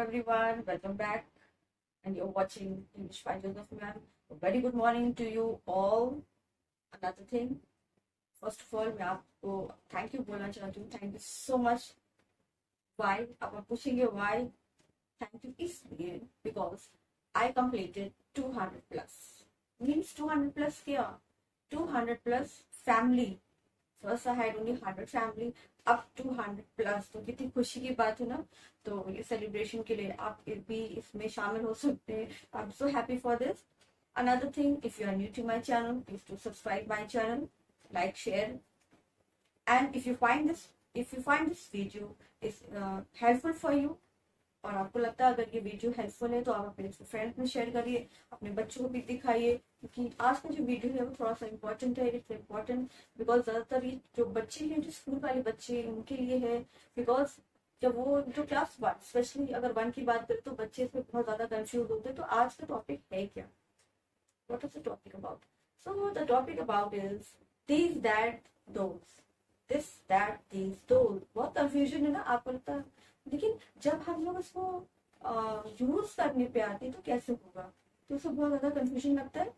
everyone, welcome back, and you're watching English by Joseph Ma'am. A very good morning to you all. Another thing, first of all, मैं आपको thank you बोलना चाहती हूँ. Thank you so much. Why? अब आप पूछेंगे why? Thank you इसलिए because I completed 200 plus. Means 200 plus क्या? 200 plus family. First I had only 100 family, up to 100 plus. तो कितनी खुशी की बात है ना. तो ये सेलिब्रेशन के लिए आप भी इसमें शामिल हो सकते हैं. I am so happy for this. Another thing, if you are new to my channel, please do subscribe my channel, like, share, and if you find this video is helpful for you, और आपको लगता है अगर ये video helpful है तो आप अपने फ्रेंड्स में शेयर करिए, अपने बच्चों को भी दिखाइए, क्योंकि आज का जो वीडियो है वो थोड़ा सा इम्पोर्टेंट है. इट्स इम्पोर्टेंट बिकॉज ज़्यादातर ये जो बच्चे हैं, जो स्कूल वाले बच्चे, उनके लिए है. बिकॉज जब वो जो क्लास 1 स्पेशली अगर 1 की बात करें तो बच्चे इसमें बहुत ज़्यादा कंफ्यूज होते हैं. तो आज का टॉपिक है क्या? What is the topic about? So the topic about is this that those. This that these those. बहुत कंफ्यूजन है ना, आपको लगता है. लेकिन जब हम लोग इसको यूज करने पे आते हैं तो कैसे होगा, तो उससे बहुत ज्यादा कंफ्यूजन लगता है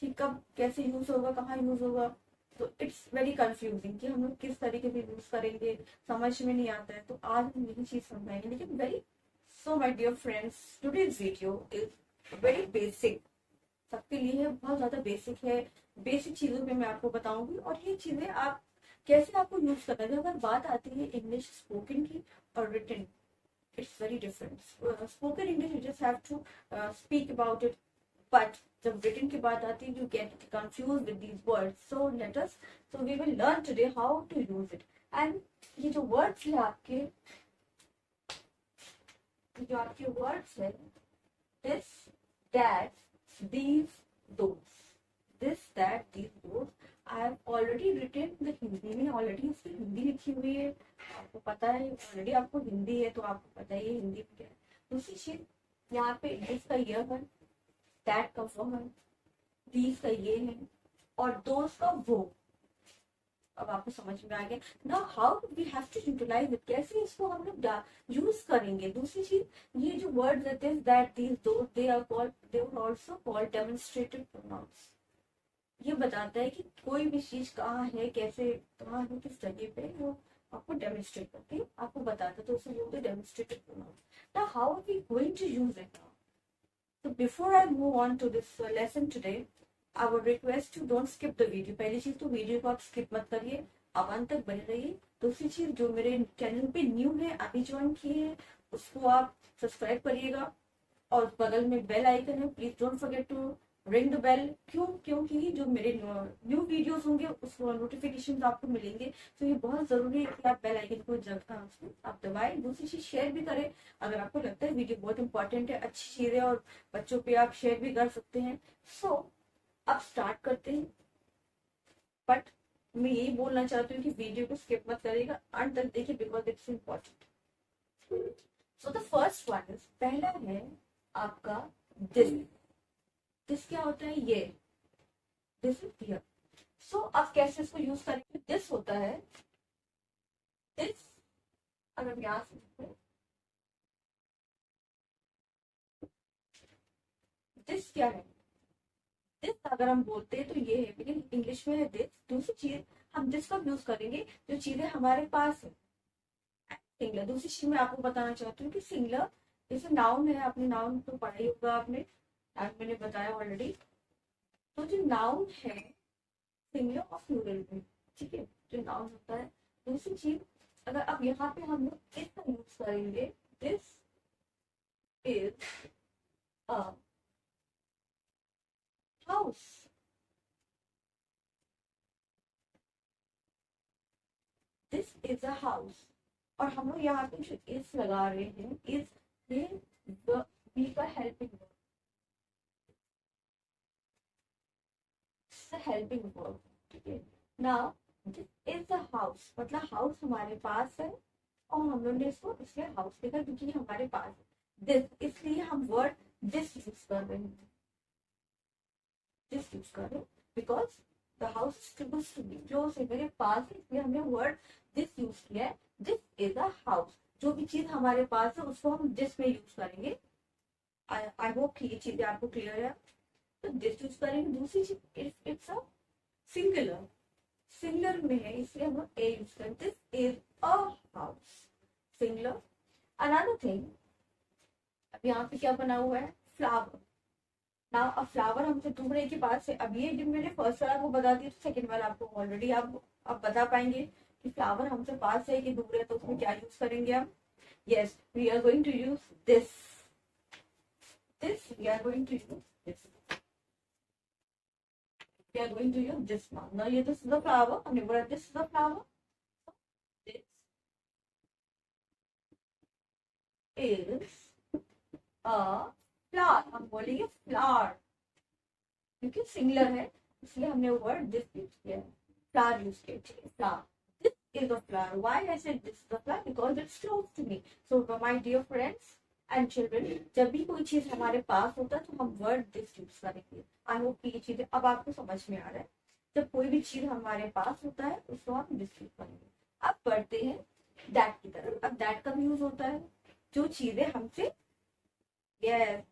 कि कब कैसे यूज होगा, कहाँ यूज होगा. तो इट्स वेरी कंफ्यूजिंग कि हम लोग किस तरीके से यूज करेंगे, समझ में नहीं आता है. तो आज हम यही चीज समझाएंगे. लेकिन very so my dear friends, today's video is very basic. सबके लिए है, बहुत ज्यादा बेसिक है. बेसिक चीजों पे मैं आपको बताऊंगी और ये चीजें आप कैसे आपको यूज करना है. अगर बात आती है इंग्लिश स्पोकन की और written, it's very different. Spoken English you just have to speak about it, but जब written की बात आती है you get confused with these words. So we will learn today how to use it. And ये जो words है आपके, जो आपके words है, this, that, these, those. This, that, these, those. I have already written the Hindi में, already उसकी हिंदी लिखी हुई है. आपको पता है ऑलरेडी, आपको हिंदी है तो आपको पता है ये हिंदी में क्या है. दूसरी चीज, यहाँ पे दिस का ये है, दैट का वो है, दीज का ये है, और दोस्त का वो. अब आपको समझ में आ गया ना how we have to utilise it, कैसे इसको हम लोग यूज करेंगे. दूसरी चीज, ये जो वर्ड्स है this that these those, they are also called demonstrative pronouns. ये बताता है कि कोई भी चीज कहाँ है, कैसे, कहाँ है, किस जगह पे, वो आपको डेमोन्स्ट्रेट करके आपको बताता है. तो उसे बोलते हैं demonstrative pronouns. Now how are we going to use it now? So before I move on to this lesson today, I would request you don't skip the video. पहली चीज तो वीडियो को आप स्किप मत करिए, आप अंत तक बने रहिए. दूसरी चीज, जो मेरे चैनल पे न्यू है, अभी ज्वाइन किए हैं, उसको आप सब्सक्राइब करिएगा. और बगल में बेल आइकन है, please don't forget to ring the bell. क्योंकि जो मेरे न्यू वीडियोस होंगे उसको नोटिफिकेशन आपको मिलेंगे. तो ये बहुत जरूरी है कि आप बेल आइकन को जरूर आप दबाएं. दूसरी चीज, शेयर भी करें अगर आपको लगता है वीडियो बहुत इंपॉर्टेंट है, अच्छी चीज है और बच्चों पे आप शेयर भी कर सकते हैं. सो अब स्टार्ट करते हैं. बट मैं यही बोलना चाहती हूँ कि वीडियो को स्किप मत करिएगा, अंत तक देखिए because it's important. So the first one is, पहला है आपका दिस. दिस क्या होता है? ये दिस इज हियर. सो अब कैसे इसको यूज करेंगे? दिस होता है दिस. अगर यहां से दिस क्या है? दिस अगर हम बोलते हैं तो ये है, लेकिन इंग्लिश में है दिस. दूसरी चीज, हम दिस कब यूज करेंगे? जो चीजें हमारे पास है. सिंगलर. दूसरी चीज मैं आपको बताना चाहती हूँ कि सिंगलर जैसे नाउन है, आपने नाउन तो पढ़ा ही होगा आपने, आज मैंने बताया ऑलरेडी. तो जो नाउन है सिंगुलर और प्लूरल में, ठीक है, जो नाउन होता है. दूसरी चीज, अगर अब यहाँ पे हम लोग इसका यूज करेंगे, this is a house. This is a house. और हम लोग यहाँ पे जो इज लगा रहे हैं, इज ये बी का हेल्पिंग वर्ब, हेल्पिंग वर्ब. ठीक है. Now this is the house, मतलब हाउस हमारे पास है और हम लोग ने इसको इसलिए हाउस लिखा क्योंकि हमारे पास है. दिस, इसलिए हम वर्ड दिस यूज कर रहे हैं. दिस यूज कर रहे हैं because the house is close to me, close है, मेरे पास है, इसलिए हमने वर्ड दिस यूज किया है. This is a house. जो भी चीज हमारे पास है उसको हम दिस में यूज करेंगे। आई होप कि ये चीजें आपको क्लियर है। तो दिस यूज करेंगे। दूसरी चीज इट्स अ सिंगुलर, सिंगुलर में है इसलिए हम लोग ए यूज करते। This is a house, singular. Another thing, अब यहाँ पे क्या बना हुआ है, फ्लावर। ना अब फ्लावर हमसे दूर है कि पास है। अब ये जब मैंने फर्स्ट वाला आपको बता दिया तो सेकंड वाला आपको ऑलरेडी आप बता पाएंगे कि फ्लावर हमसे पास है कि दूर है, तो उसमें क्या यूज करेंगे हम। Yes, we are going to use this, we are going to use this, we are going to use this now. Now ये दिस इज द फ्लावर, हमने बोला this is the flower, this is a flower. हम बोलेंगे flower क्योंकि singular है इसलिए हमने word this use किया, फ्लावर यूज किया। ठीक है, flower, this is a flower. Why I said this is a flower? Because it's close to me. So my dear friends and children, जब भी कोई चीज हमारे पास होता है तो हम वर्ड दिस यूज करेंगे। आई होप कि ये चीजें अब आपको समझ में आ रहा है। जब कोई भी चीज हमारे पास होता है उसको हम दिस यूज करेंगे। अब बढ़ते हैं दैट की तरफ। अब दैट कब यूज होता है? जो चीजें हमसे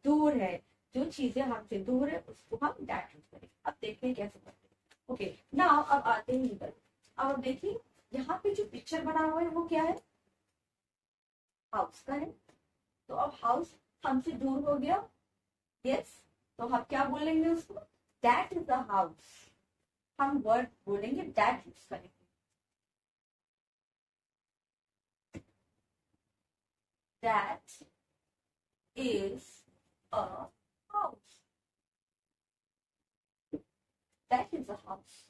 दूर है, जो चीजें हमसे दूर है उसको हम दैट यूज करेंगे। अब देखते हैं कैसे करते हैं। ओके, नाउ अब आते हैं इधर। अब देखिए यहाँ पे जो पिक्चर बना हुआ है वो क्या है, हाउस का है। तो अब हाउस हमसे दूर हो गया। यस, तो हम क्या बोलेंगे उसको, दैट इज द हाउस। हम वर्ड बोलेंगे दैट यूज करेंगे। That is a house, that is a house.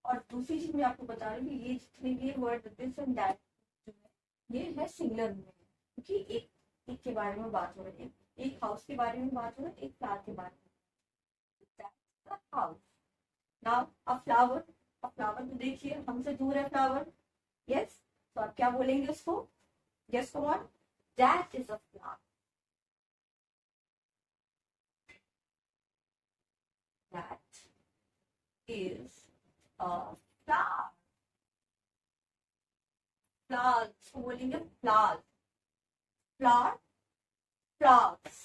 और दूसरी चीज मैं आपको बता रही हूँ, ये जितने भी वर्ड दिस एंड दैट जो है ये है सिंगुलर में है, क्योंकि एक एक के बारे में बात हो रही है, एक हाउस के बारे में बात हो रही है, एक फ्लावर के बारे में। That's the house. Now a flower, a flower तो देखिए हमसे दूर है फ्लावर। यस, तो आप क्या बोलेंगे उसको? Yes come on, that is a flower, that is a flower. Flower उसको बोलेंगे फ्लावर, फ्लावर, फ्लावर्स।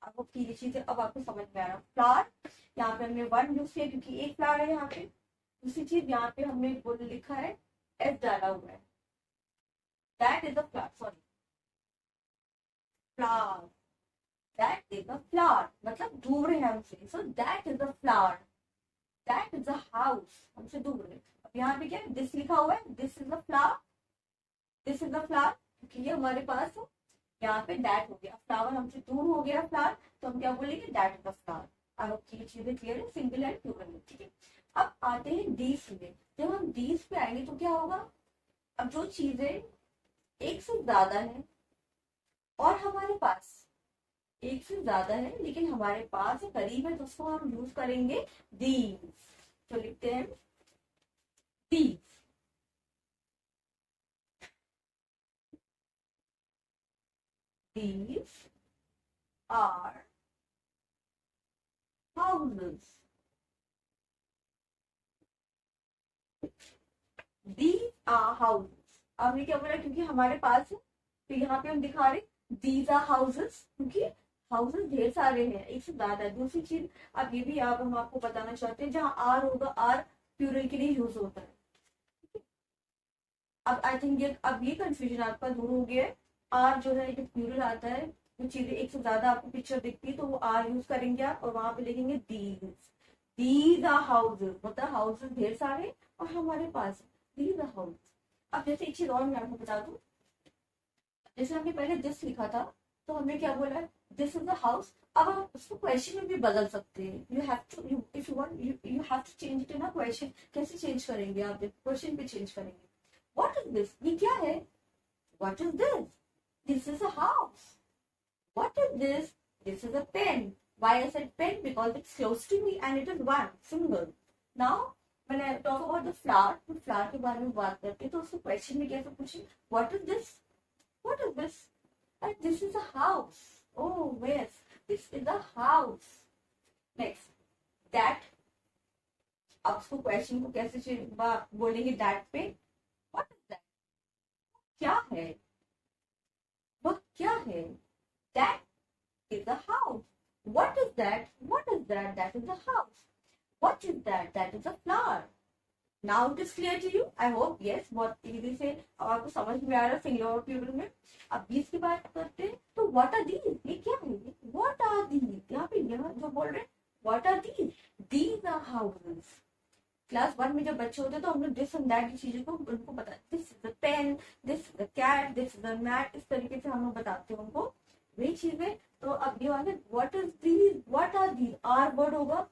आपको ये चीजें अब आपको समझ में आ रहा है। फ्लावर यहाँ पे हमने वन यूज किया क्योंकि एक फ्लावर है यहाँ पे। दूसरी चीज यहाँ पे हमने बोल लिखा है, एस डाला हुआ है, that is a flower, sorry flower, that is a flower मतलब दूर है हमसे। So that is a flower, that is a house, हमसे दूर है। अब यहाँ पे क्या है, दिस लिखा हुआ है, this is a flower, this is a flower क्योंकि ये हमारे पास है। यहाँ पे दैट हो गया, फ्लावर हमसे दूर हो गया फ्लावर, तो हम क्या बोलेंगे, दैट इज द फ्लावर। अब ये चीजें क्लियर है, सिंगल एंड प्लूरल में। ठीक है, अब आते हैं दीज में। जब हम दीज पे आएंगे तो क्या होगा, अब जो चीजें एक से ज्यादा है और हमारे पास एक से ज्यादा है लेकिन हमारे पास करीब है, तो उसको हम यूज करेंगे दीज। तो लिखते हैं these, these are houses, these are houses। अब ये क्या बोला, क्योंकि हमारे पास है तो यहाँ पे हम दिखा रहे these are houses, क्योंकि हाउसेस ढेर सारे हैं, एक से ज्यादा है। दूसरी चीज, अब ये भी आप हम आपको बताना चाहते हैं, जहाँ आर होगा, आर प्लूरल के लिए यूज होता है। अब आई थिंक ये अब ये कंफ्यूजन आपका दूर हो गया है। आर जो है, जो प्लूरल आता है, जो चीजें एक से ज्यादा आपको पिक्चर दिखती है तो वो आर यूज करेंगे आप, और वहां पे लिखेंगे दीज आर हाउसेस, मतलब हाउसेस ढेर सारे और हमारे पास दीज आर हाउस। अब जैसे एक चीज और मैं आपको बता दूं, जैसे हमने पहले दिस लिखा था तो हमने क्या बोला, दिस इज द हाउस। अब आप उसको क्वेश्चन में भी बदल सकते हैं। You have to, if you want, you have to change it in a question. कैसे चेंज करेंगे आप? क्वेश्चन पे चेंज करेंगे। What is this? ये क्या है? What is this? This is a house. What is this? This is a pen. Why I said pen? Because it's close to me and it is one, single. Now, when I talk about the flower, तो flower के बारे में बात करते हैं तो उसको question में कैसे पूछे? What is this? What is this? And this is a house. Oh yes, this is a house. Next, that. अब उसको क्वेश्चन को कैसे बोलेंगे that पे? What is that? क्या है? क्या है? That is a house. What is that? What is that? That is a house. What is that? That is a flower. Now it is clear to you, I hope. Yes, बहुत easy से आपको समझ में आ रहा है singular और plural में. अब बीस की बात करते हैं तो व्हाट आर दीज, ये क्या है? व्हाट आर दीज, यहाँ पे यहाँ जो बोल रहे हैं what are these, these are houses. Class one में जब बच्चे होते हैं तो हम लोग दिस एंड दैट की चीजों को उनको बता, this is the pen, this is the cat, this is the mat, इस तरीके से हम लोग बताते हैं उनको वही चीजें. तो अब ये वाले what is these, what are these, are word होगा.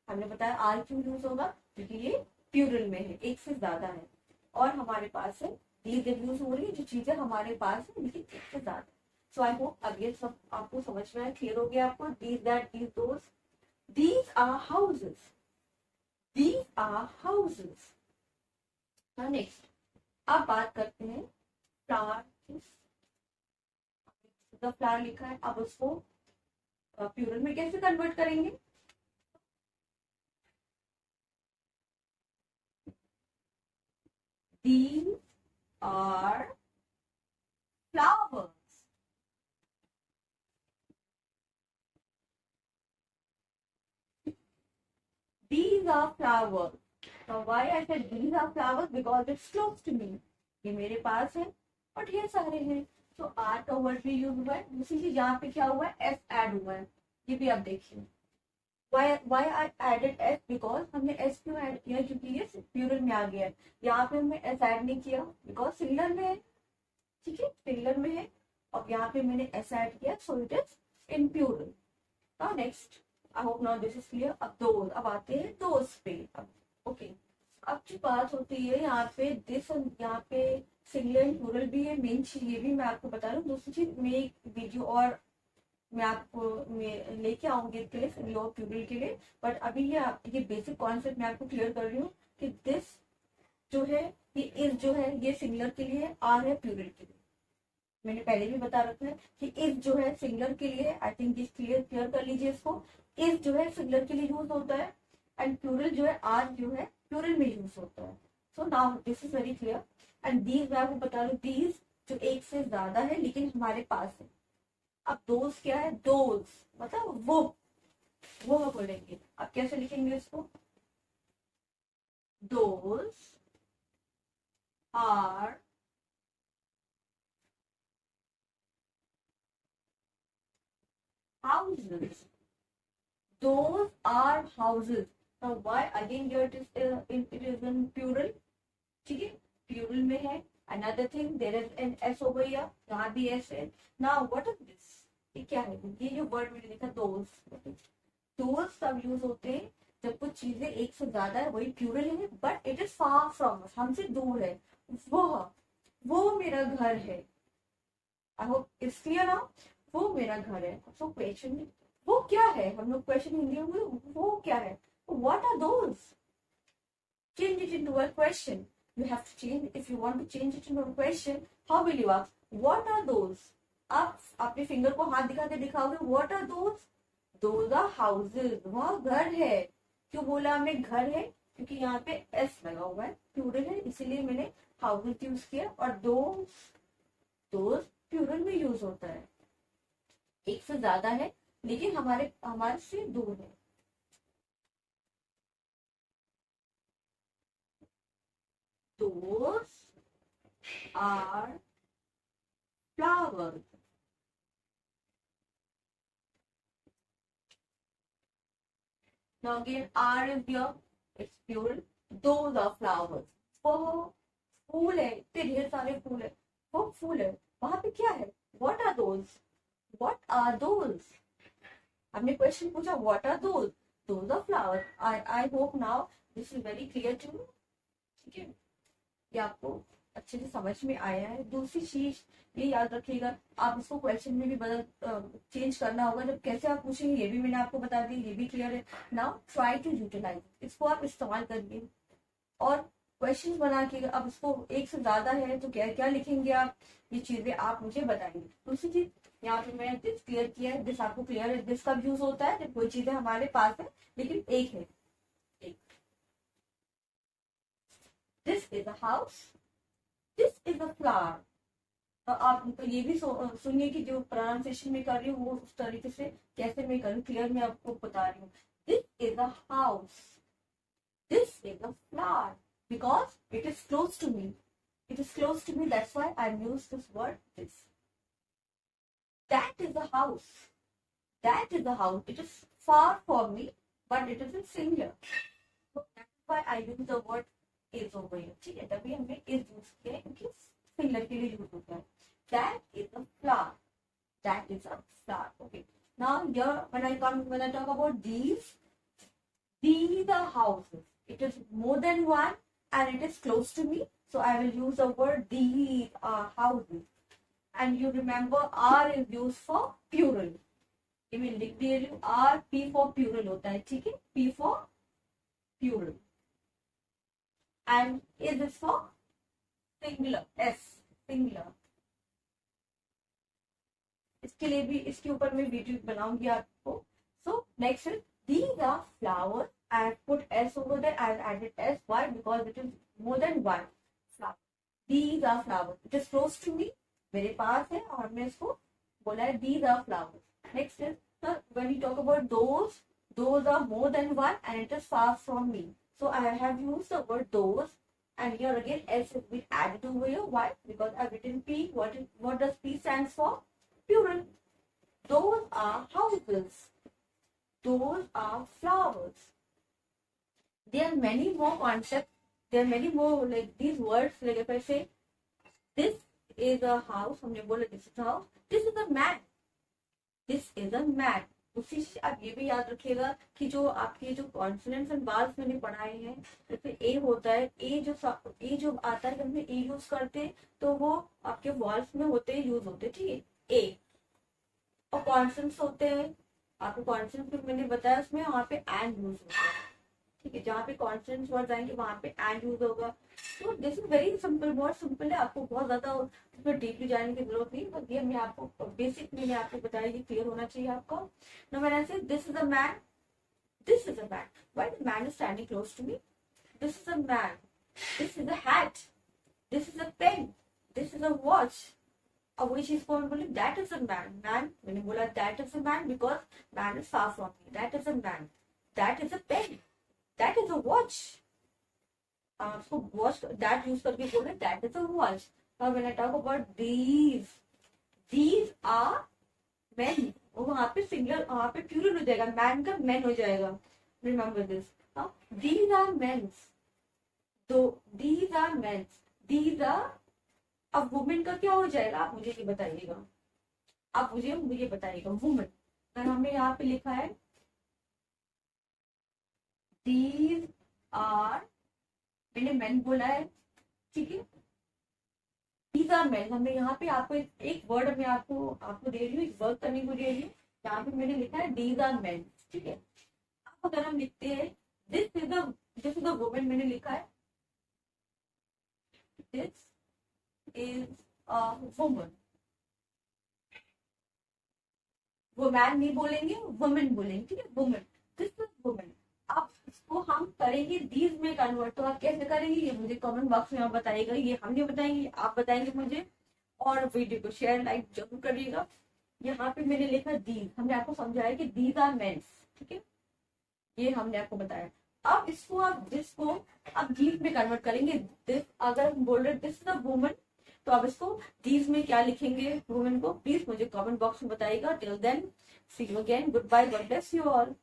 हमने बताया आर क्यों यूज होगा, क्योंकि ये प्लूरल में है, एक से ज्यादा है. और हमारे पास है दीज यूज हो रही है जो चीजें हमारे पास है लेकिन एक से ज्यादा. सो आई होप अब ये सब आपको समझ में आया, क्लियर हो गया आपको. These that these those, these are houses, these are houses. Now next, अब बात करते हैं फ्लावर. द फ्लावर लिखा है, अब उसको प्लूरल में कैसे कन्वर्ट करेंगे? These are flowers. These are flowers. Now why I said these are flowers? Because it's close to me. ये मेरे पास है और ढेर सारे हैं. तो आर का वर्ड भी यूज हुआ है. दूसरी चीज यहाँ पे क्या हुआ है, एस ऐड हुआ है. ये भी आप देखिए. why I added s, because हमने s क्यों ऐड किया, क्योंकि ये प्लूरल में आ गया है. यहाँ पे हमने s ऐड नहीं किया बिकॉज सिंगुलर में है. ठीक है, सिंगुलर में है और यहाँ पे मैंने s ऐड किया, so it is in plural. Now next, I hope now this is clear. अब दोज, अब आते हैं दोज पे. अब ओके, अब जो बात होती है यहाँ पे दिस, यहाँ पे सिंगुलर एंड प्लूरल भी है. मेन चीज ये भी मैं आपको बता रहा हूँ. दूसरी चीज मैं एक वीडियो और मैं आपको लेके आऊंगी इसके लिए, सिंगुलर और प्लूरल के लिए. बट अभी ये बेसिक कॉन्सेप्ट मैं आपको क्लियर कर रही हूँ कि दिस जो है, ये इज जो है ये सिंगुलर के लिए, आर है प्लूरल के लिए. मैंने पहले भी बता रखा है कि इज जो है सिंगुलर के लिए, आई थिंक दिस क्लियर कर लीजिए इसको. इज जो है सिंगुलर के लिए यूज होता है एंड प्लूरल जो है, आर जो है प्लूरल में यूज होता है. So now this is very clear. And these मैं आपको बता रही हूँ, दीज जो एक से ज्यादा है लेकिन हमारे पास है. अब दोज क्या है, दोज मतलब वो हम बोलेंगे. अब कैसे लिखेंगे इसको, those are houses. Those are houses. Now why again here it is in plural. ठीक है, प्लूरल में है. Another thing, there is an s over here. यहाँ भी s है. Now what is this? ये क्या है? ये जो वर्ड मैंने लिखा those, those तब यूज होते हैं जब कुछ चीजें एक से ज्यादा है, वही प्लूरल है, but it is far from us, हमसे दूर है. वो मेरा घर है. I hope it's clear now. वो मेरा घर है. सो क्वेश्चन, वो क्या है, हम लोग क्वेश्चन हिंदी में वो क्या है, what are those. Change it into a question. You have to change. If you want to change it into a question, how will you ask? What are those? आप अपने फिंगर को हाथ दिखा के दिखाओगे. What are those? Those are houses. वहाँ घर है. क्यों बोला हमने घर है, क्योंकि यहाँ पे s लगा हुआ है, प्लूरल है, इसीलिए मैंने houses यूज किया. और those प्लूरल में यूज होता है, एक से ज्यादा है लेकिन हमारे से दूर है. Those are flowers. Now again, R is here. It's plural. Those are flowers. वो फूल है, इतने ढेर सारे फूल है, वो फूल है. वहां पे क्या है, what are those? What are those? हमने क्वेश्चन पूछा what are those? Those are flowers. I hope now this is very clear to you. ठीक है, ये आपको अच्छे से समझ में आया है. दूसरी चीज ये याद रखिएगा, आप इसको क्वेश्चन में भी बदल चेंज करना होगा. जब कैसे आप पूछेंगे ये भी मैंने आपको बता दी, ये भी क्लियर है. नाउ ट्राई टू यूटिलाइज, इसको आप इस्तेमाल करिए और क्वेश्चन बना के. अब इसको एक से ज्यादा है तो क्या क्या लिखेंगे आप, ये चीजें आप मुझे बताएंगे. दूसरी चीज, यहाँ पे मैंने दिस क्लियर किया है, दिस आपको क्लियर है. दिस कब यूज होता है, जब कोई चीजें हमारे पास है लेकिन एक है. This is a house. This is a flower. आप ये भी सुनिए कि जो प्रोनाउंसिएशन में कर रही हूँ वो उस तरीके से कैसे मैं करूँ, क्लियर मैं आपको बता रही हूँ. This is a house, this is a flower, because it is close to me, it is close to me, that's why I use this word this. That is a house, that is a house, it is far from me but it is in singular, so that's why I use the word is over here. ठीक है, तभी हमने is use किया है क्योंकि singular के लिए use होता है. That is a flower, that is a flower. Okay, now here when I talk about these are houses, it is more than one and it is close to me, so I will use the word these are houses. And you remember R is used for plural. ये मैं लिख दे रही हूँ, R P for plural होता है, ठीक है, P for plural and is for singular, S singular. इसके लिए भी इसके ऊपर मैं वीडियो बनाऊंगी आपको. So next is these are flowers. I have put S over there. I have added S. Why? Because it is more than one flower. These are flowers. It is close to me. मेरे पास है और मैं इसको बोला है these are flowers. Next is, sir, when we talk about those are more than one and it is far from me. So I have used the word those, and here again S has been added over here. Why? Because I've written P. What does P stands for? Plural. Those are houses. Those are flowers. There are many more concepts. There are many more like these words. Like if I say, this is a house, हमने बोला this is a house. This is a man. This is a man. उसी से आप ये भी याद रखिएगा कि जो आपके जो कॉन्फिडेंस एंड बाल्स मैंने पढ़ाए हैं, जैसे ए होता है, ए जो आता है, जब हम ए यूज करते हैं तो वो आपके वॉल्स में होते हैं, यूज होते हैं, ठीक है, ए. और कॉन्फिडेंस होते हैं, आपको कॉन्फिडेंस मैंने बताया उसमें वहां पे एंड यूज होता है, ठीक है, जहाँ पे कॉन्फिडेंस वर्ड आएंगे वहां पे एंड यूज होगा. तो दिस इज वेरी सिंपल, बहुत सिंपल है, आपको बहुत ज्यादा उसमें डीपली जाने की जरूरत नहीं, बस ये मैं आपको बेसिक मैंने आपको बताया, ये क्लियर होना चाहिए आपको. Now when I say this is a man, this is a man, why the man is standing close to me, this is a man, this is a hat, this is a pen, this is a watch. अब वही चीज को हम बोले that is a man. Man मैंने बोला that is a man because man is far from me, that is a man. That is a pen, that is a watch. So watch that use करके बोले that is a watch. Now when I talk about these are men. और वहां पे singular, वहां पे plural हो जाएगा, man का मैन हो जाएगा. Remember this. These are men's. So these are men's. These are. अब वुमेन का क्या हो जाएगा, आप मुझे ये बताइएगा, आप मुझे बताइएगा. वुमेन अगर हमने यहाँ पे लिखा है These are, मैंने men बोला है, ठीक है, These are men. हमें यहाँ पे आपको एक वर्ड मैं आपको दे रही हूँ, एक वर्क करने को दे रही हूँ. यहाँ पे मैंने लिखा है These are men, ठीक है. अब अगर हम लिखते हैं दिस इज द वुमेन, मैंने लिखा है दिस इज अ वुमन. वो मैन नहीं बोलेंगे, वुमेन बोलेंगे, ठीक है, वुमेन, दिस इज वुमेन. अब इसको हम करेंगे दीज में कन्वर्ट, तो आप कैसे करेंगे ये मुझे कमेंट बॉक्स में आप बताइएगा, ये हम नहीं बताएंगे, आप बताएंगे मुझे. और वीडियो को शेयर लाइक जरूर करिएगा. यहाँ पे मैंने लिखा दीज, हमने आपको समझाया कि दीज आर मेंस, ठीक है, ये हमने आपको बताया. अब इसको आप अब दीज में कन्वर्ट करेंगे. दिस अगर हम बोल रहे दिस इज अ वुमन, तो आप इसको दीज में क्या लिखेंगे वुमेन को, प्लीज मुझे कमेंट बॉक्स में बताइएगा. Till then see you again, goodbye, God bless you all.